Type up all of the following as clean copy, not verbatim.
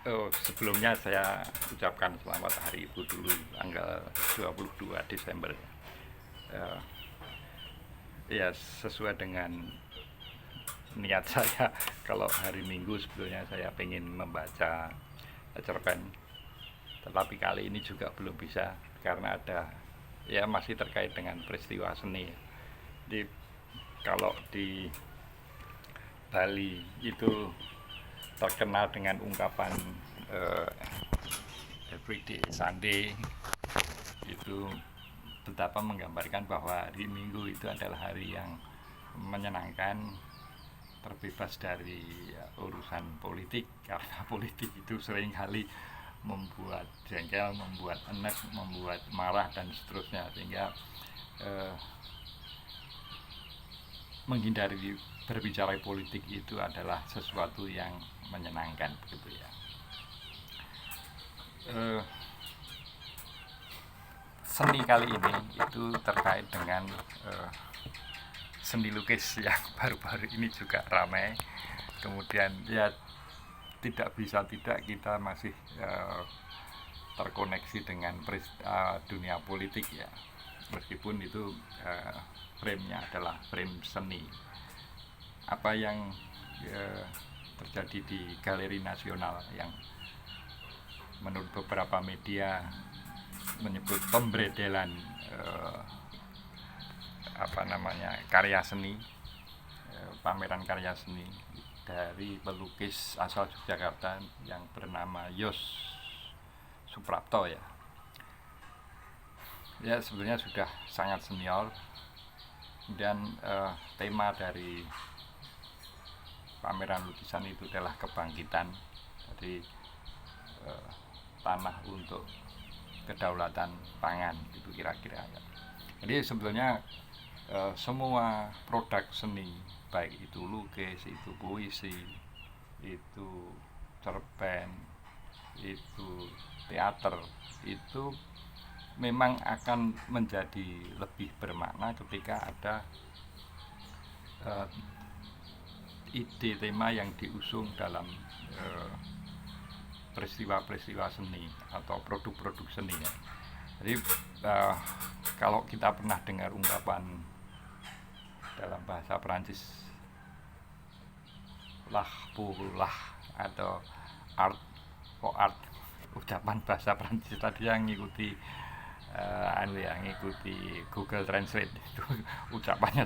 Oh, sebelumnya saya ucapkan selamat Hari Ibu dulu, tanggal 22 Desember. Eh, ya, sesuai dengan niat saya, kalau hari Minggu sebetulnya saya pengen membaca cerpen, tetapi kali ini juga belum bisa karena ada, ya, masih terkait dengan peristiwa seni. Jadi kalau di Bali itu terkenal dengan ungkapan eh, everyday Sunday, itu betapa menggambarkan bahwa hari Minggu itu adalah hari yang menyenangkan, terbebas dari urusan politik, karena politik itu seringkali membuat jengkel, membuat enek, membuat marah dan seterusnya, sehingga eh, menghindari berbicara politik itu adalah sesuatu yang menyenangkan, begitu ya. Eh, Seni kali ini itu terkait dengan eh, seni lukis yang baru-baru ini juga ramai. Kemudian ya, tidak bisa tidak kita masih terkoneksi dengan dunia politik ya, meskipun itu frame-nya adalah frame seni. Apa yang terjadi di Galeri Nasional yang menurut beberapa media menyebut pemberedelan karya seni, pameran karya seni dari pelukis asal Yogyakarta yang bernama Yos Suprapto ya. Ya, sebenarnya sudah sangat senior, dan tema dari pameran lukisan itu adalah kebangkitan dari tanah untuk kedaulatan pangan, itu kira-kira ya. Jadi sebetulnya semua produk seni, baik itu lukis, itu puisi, itu cerpen, itu teater, itu memang akan menjadi lebih bermakna ketika ada ide tema yang diusung dalam peristiwa-peristiwa seni atau produk-produk seni ya. Jadi kalau kita pernah dengar ungkapan dalam bahasa Perancis lah lah atau art for art, ucapan bahasa Perancis tadi yang ngikuti ngikuti Google Translate itu ucapannya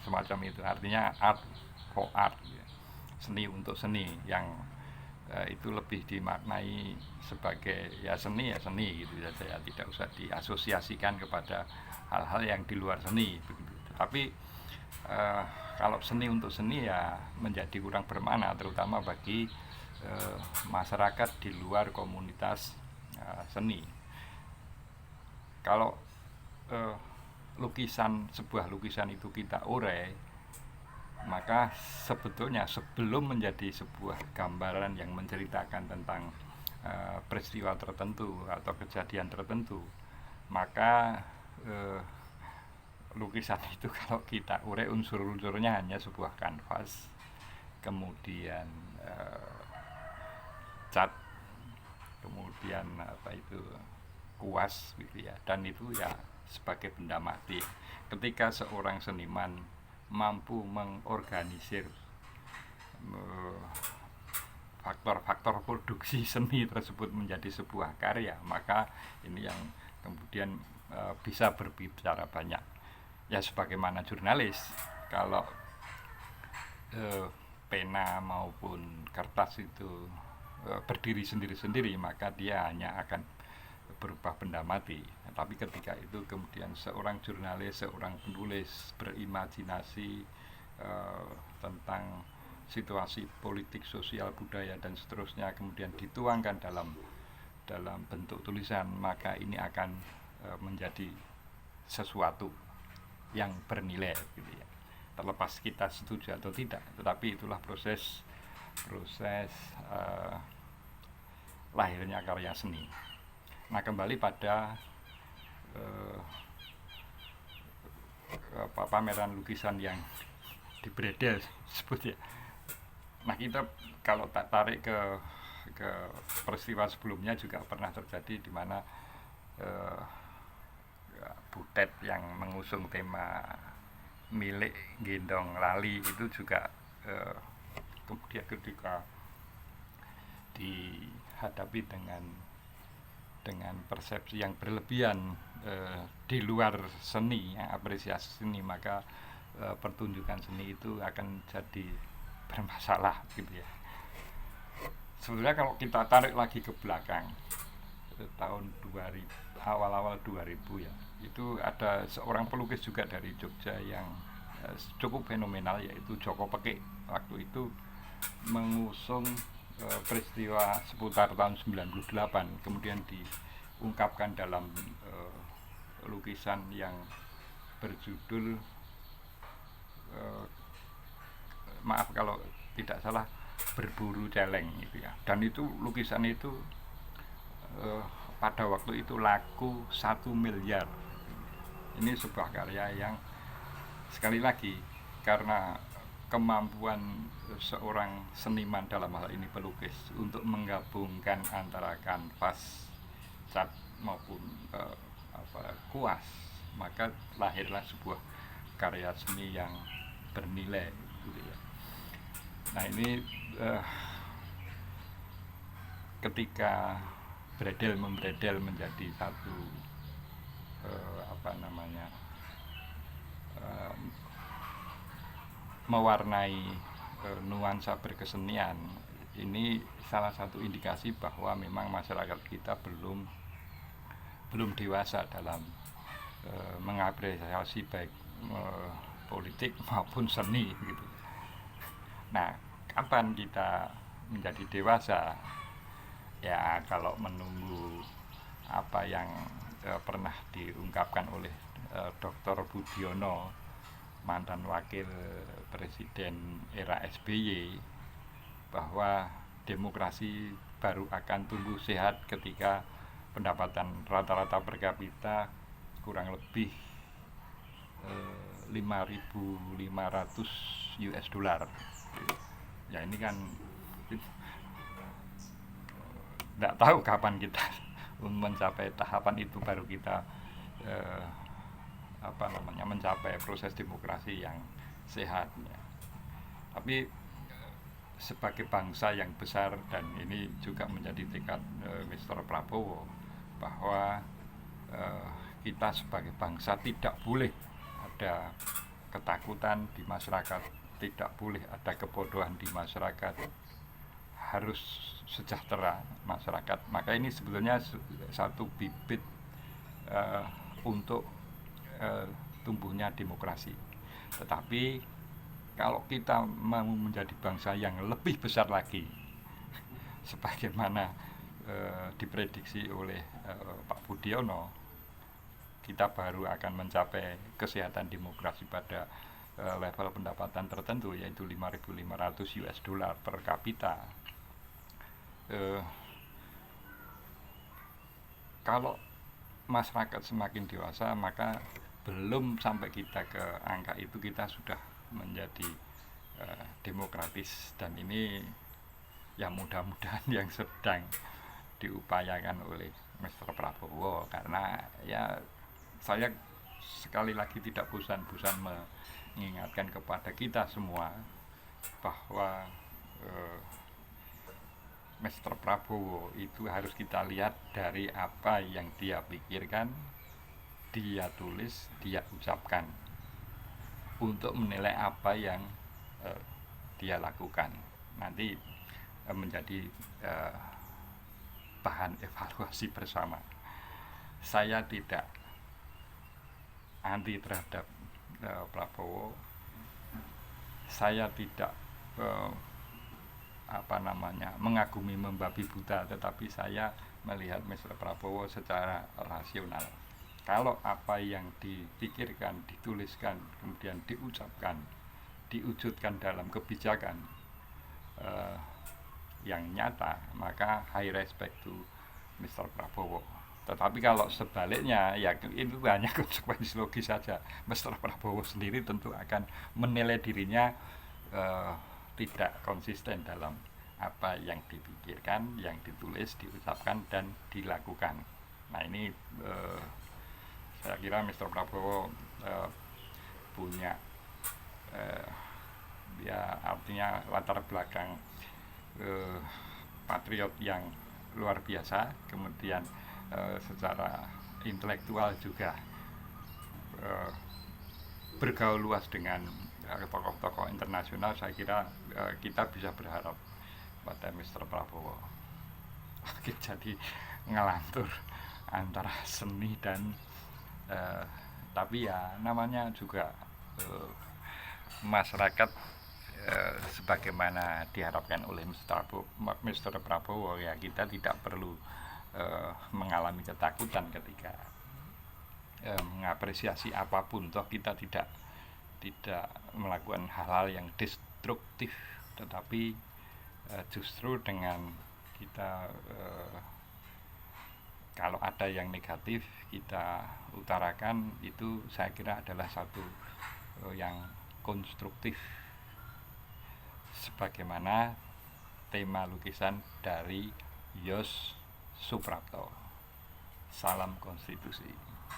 semacam itu, artinya art for art ya. Seni untuk seni, yang itu lebih dimaknai sebagai ya seni gitu saja, tidak usah diasosiasikan kepada hal-hal yang di luar seni begitu. Tetapi kalau seni untuk seni ya menjadi kurang bermakna, terutama bagi masyarakat di luar komunitas seni. Kalau sebuah lukisan itu kita urai, maka sebetulnya sebelum menjadi sebuah gambaran yang menceritakan tentang peristiwa tertentu atau kejadian tertentu, maka lukisan itu kalau kita urai unsur-unsurnya hanya sebuah kanvas, kemudian cat, kemudian kuas gitu ya, dan itu ya sebagai benda mati. Ketika seorang seniman mampu mengorganisir faktor-faktor produksi seni tersebut menjadi sebuah karya, maka ini yang kemudian bisa berbicara banyak. Ya, sebagaimana jurnalis, kalau pena maupun kertas itu berdiri sendiri-sendiri, maka dia hanya akan berubah benda mati. Tapi ketika itu kemudian seorang jurnalis, seorang penulis berimajinasi tentang situasi politik, sosial, budaya dan seterusnya, kemudian dituangkan dalam bentuk tulisan, maka ini akan menjadi sesuatu yang bernilai gitu ya. Terlepas kita setuju atau tidak, tetapi itulah proses lahirnya karya seni. Nah, kembali pada pameran lukisan yang di Bredel sebut ya. Nah, kita kalau tak tarik ke ke peristiwa sebelumnya juga pernah terjadi di mana Butet yang mengusung tema milik gendong lali itu juga kemudian ketika dihadapi dengan persepsi yang berlebihan di luar seni, apresiasi seni, maka pertunjukan seni itu akan jadi bermasalah gitu ya. Sebenarnya kalau kita tarik lagi ke belakang tahun 2000, awal-awal 2000 ya, itu ada seorang pelukis juga dari Jogja yang cukup fenomenal, yaitu Joko Pekik. Waktu itu mengusung peristiwa seputar tahun 98, kemudian diungkapkan dalam lukisan yang berjudul maaf kalau tidak salah, Berburu Celeng gitu ya. Dan itu lukisan itu pada waktu itu laku 1 miliar. Ini sebuah karya yang sekali lagi karena kemampuan seorang seniman, dalam hal ini pelukis, untuk menggabungkan antara kanvas, cat maupun kuas, maka lahirlah sebuah karya seni yang bernilai gitu ya. Nah ini ketika membredel menjadi satu mewarnai nuansa berkesenian, ini salah satu indikasi bahwa memang masyarakat kita belum dewasa dalam mengapresiasi baik politik maupun seni gitu. Nah, kapan kita menjadi dewasa? Ya kalau menunggu apa yang pernah diungkapkan oleh Dr. Budiono, mantan wakil presiden era SBY, bahwa demokrasi baru akan tumbuh sehat ketika pendapatan rata-rata per kapita kurang lebih 5.500 US dollar. Ya ini kan tidak tahu kapan kita mencapai tahapan itu, baru kita mencapai proses demokrasi yang sehat ya. Tapi sebagai bangsa yang besar, dan ini juga menjadi tekad Mr. Prabowo, bahwa kita sebagai bangsa tidak boleh ada ketakutan di masyarakat, tidak boleh ada kebodohan di masyarakat, harus sejahtera masyarakat. Maka ini sebetulnya satu bibit untuk tumbuhnya demokrasi. Tetapi kalau kita mau menjadi bangsa yang lebih besar lagi, sebagaimana diprediksi oleh Pak Budiono, kita baru akan mencapai kesehatan demokrasi pada level pendapatan tertentu, yaitu 5.500 US dollar per kapita. Kalau masyarakat semakin dewasa, maka belum sampai kita ke angka itu, kita sudah menjadi demokratis. Dan ini yang mudah-mudahan yang sedang diupayakan oleh Mr. Prabowo, karena ya saya sekali lagi tidak bosan-bosan mengingatkan kepada kita semua bahwa Mr. Prabowo itu harus kita lihat dari apa yang dia pikirkan, dia tulis, dia ucapkan, untuk menilai apa yang dia lakukan. Nanti menjadi bahan evaluasi bersama. Saya tidak anti terhadap Prabowo, saya tidak mengagumi membabi buta, tetapi saya melihat Mr. Prabowo secara rasional. Kalau apa yang dipikirkan, dituliskan, kemudian diucapkan, diwujudkan dalam kebijakan yang nyata, maka high respect to Mr. Prabowo. Tetapi kalau sebaliknya, ya itu hanya konsekuensi logis saja. Mr. Prabowo sendiri tentu akan menilai dirinya tidak konsisten dalam apa yang dipikirkan, yang ditulis, diucapkan, dan dilakukan. Nah ini saya kira Mr. Prabowo punya ya artinya latar belakang patriot yang luar biasa, kemudian secara intelektual juga bergaul luas dengan tokoh-tokoh internasional. Saya kira kita bisa berharap pada Mr. Prabowo. Oke, jadi ngelantur antara seni dan tapi ya namanya juga masyarakat sebagaimana diharapkan oleh Mr. Prabowo, ya kita tidak perlu mengalami ketakutan ketika mengapresiasi apapun, toh kita tidak melakukan hal-hal yang destruktif, tetapi justru dengan kita kalau ada yang negatif kita utarakan, itu saya kira adalah satu yang konstruktif, sebagaimana tema lukisan dari Yos Suprapto. Salam konstitusi.